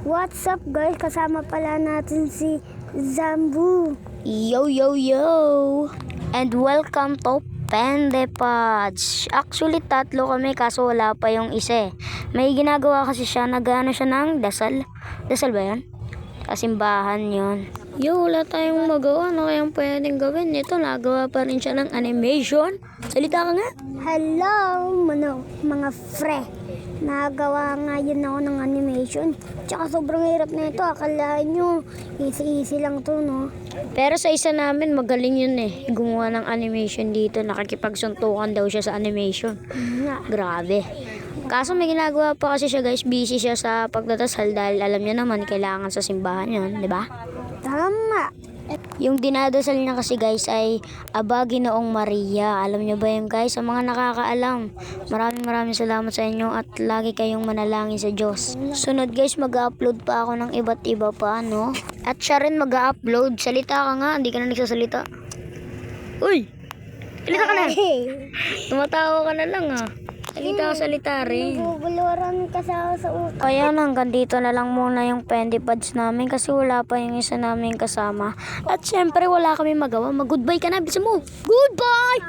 What's up guys? Kasama pala natin si Zambu. Yo, yo, yo! And welcome to Pende Pods. Actually, tatlo kami kaso wala pa yung isa eh. May ginagawa kasi siya, nag-ano siya ng dasal. Dasal ba yan? Kasimbahan yun. Yo, wala tayong magawa. Ano kayang pwedeng gawin? Ito, nagawa pa rin siya ng animation. Salita ka nga. Hello, mga fre. Nagawa nga yun ako ng animation. Tsaka sobrang hirap na ito. Akala nyo, easy lang to, no? Pero sa isa namin, magaling yun eh. Gumawa ng animation dito. Nakikipagsuntukan daw siya sa animation. Nga. Grabe. Kaso may ginagawa pa kasi siya guys. Busy siya sa pagdadasal dahil alam niya naman kailangan sa simbahan yun, di ba? Tama. Yung dinadasal niya kasi guys ay Aba Ginoong Maria. Alam niyo ba yun guys? Sa mga nakakaalam, maraming salamat sa inyo at lagi kayong manalangin sa Diyos. Sunod guys, mag-upload pa ako ng iba't iba pa, no? At siya rin mag-upload. Salita ka nga, hindi ka na nagsasalita. Uy! Salita ka na! Tumatawa ka na lang ah. Salita rin. Guguluran kasi ako sa utak. Kaya hanggang dito na lang muna yung Pende Pods namin kasi wala pa yung isa namin kasama. At syempre wala kami magawa. Mag-goodbye ka na. Bisa mo. Goodbye!